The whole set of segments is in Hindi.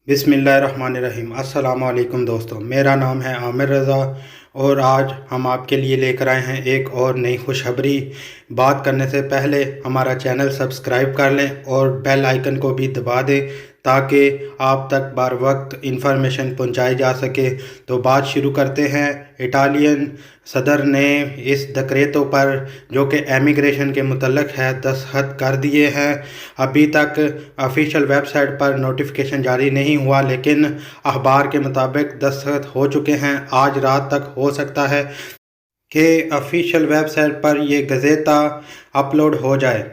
बिस्मिल्लाहिर्रहमानिर्रहीम। अस्सलाम वालेकुम दोस्तों, मेरा नाम है आमिर रज़ा और आज हम आपके लिए लेकर आए हैं एक और नई खुशखबरी। बात करने से पहले हमारा चैनल सब्सक्राइब कर लें और बेल आइकन को भी दबा दें ताकि आप तक बर वक्त इंफॉर्मेशन पहुंचाई जा सके। तो बात शुरू करते हैं। इटालियन सदर ने इस डिक्रेटो पर जो कि एमिग्रेशन के मुतल्लिक़ है दस्तखत कर दिए हैं। अभी तक ऑफिशियल वेबसाइट पर नोटिफिकेशन जारी नहीं हुआ, लेकिन अखबार के मुताबिक दस्तखत हो चुके हैं। आज रात तक हो सकता है कि ऑफिशियल वेबसाइट पर ये गज़ेता अपलोड हो जाए।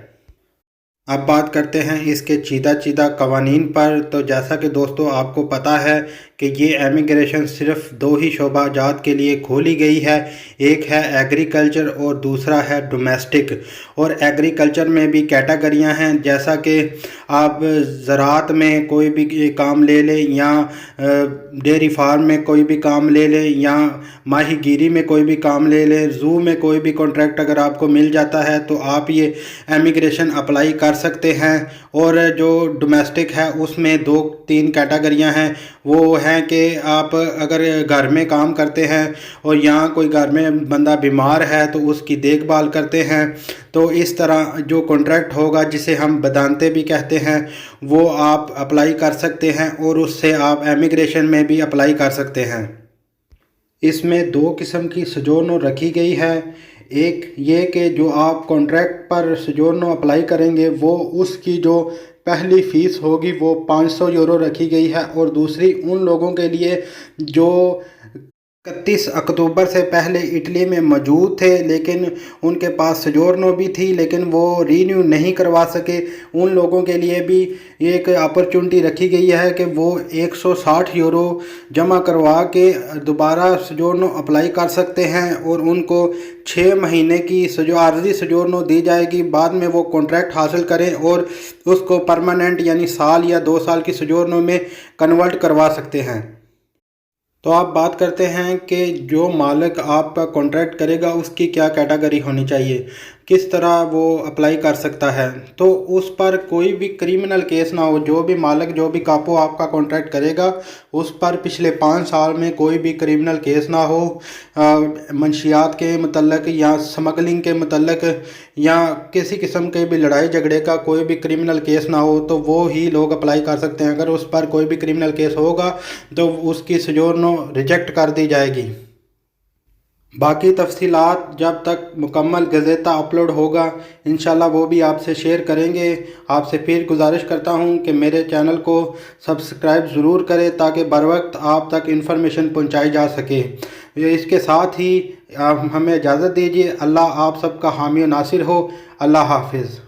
अब बात करते हैं इसके चीदा कवानीन पर। तो जैसा कि दोस्तों आपको पता है कि ये एमिग्रेशन सिर्फ दो ही शोबाजात के लिए खोली गई है, एक है एग्रीकल्चर और दूसरा है डोमेस्टिक। और एग्रीकल्चर में भी कैटेगरियां हैं, जैसा कि आप ज़राअत में कोई भी काम ले लें या डेयरी फार्म में कोई भी काम ले लें या माहीगीरी में कोई भी काम ले लें, ज़ू में कोई भी कॉन्ट्रैक्ट अगर आपको मिल जाता है तो आप ये एमिग्रेशन अप्लाई कर सकते हैं। और जो डोमेस्टिक है उसमें दो तीन कैटेगरियां हैं। वो हैं कि आप अगर घर में काम करते हैं और यहाँ कोई घर में बंदा बीमार है तो उसकी देखभाल करते हैं, तो इस तरह जो कॉन्ट्रैक्ट होगा जिसे हम बदानते भी कहते हैं वो आप अप्लाई कर सकते हैं और उससे आप एमिग्रेशन में भी अप्लाई कर सकते हैं। इसमें दो किस्म की सजोनो रखी गई है। एक ये कि जो आप कॉन्ट्रैक्ट पर सजोनो अप्लाई करेंगे वो उसकी जो पहली फ़ीस होगी वो 500 यूरो रखी गई है। और दूसरी उन लोगों के लिए जो 31 अक्टूबर से पहले इटली में मौजूद थे लेकिन उनके पास सजोर्नो भी थी लेकिन वो रीन्यू नहीं करवा सके, उन लोगों के लिए भी एक अपॉर्चुनिटी रखी गई है कि वो 160 यूरो जमा करवा के दोबारा सजोर्नो अप्लाई कर सकते हैं और उनको 6 महीने की आर्जी सजोर्नो दी जाएगी। बाद में वो कॉन्ट्रैक्ट हासिल करें और उसको परमानेंट यानी साल या 2 साल की सजोर्नो में कन्वर्ट करवा सकते हैं। तो आप बात करते हैं कि जो मालिक आपका कॉन्ट्रैक्ट करेगा उसकी क्या कैटेगरी होनी चाहिए, किस तरह वो अप्लाई कर सकता है। तो उस पर कोई भी क्रिमिनल केस ना हो। जो भी मालिक जो भी कापो आपका कॉन्ट्रैक्ट करेगा उस पर पिछले 5 साल में कोई भी क्रिमिनल केस ना हो, मंशियात के मतलब या स्मगलिंग के मतलब या किसी किस्म के भी लड़ाई झगड़े का कोई भी क्रिमिनल केस ना हो, तो वो ही लोग अप्लाई कर सकते हैं। अगर उस पर कोई भी क्रिमिनल केस होगा तो उसकी सजोर्नो रिजेक्ट कर दी जाएगी। बाकी तफसीलात जब तक मुकम्मल गज़ेता अपलोड होगा इंशाल्लाह वो भी आपसे शेयर करेंगे। आपसे फिर गुजारिश करता हूँ कि मेरे चैनल को सब्सक्राइब ज़रूर करें ताकि बर वक्त आप तक इन्फॉर्मेशन पहुँचाई जा सके। इसके साथ ही आप हमें इजाज़त दीजिए। अल्लाह आप सबका हामी और नासिर हो। अल्लाह हाफिज़।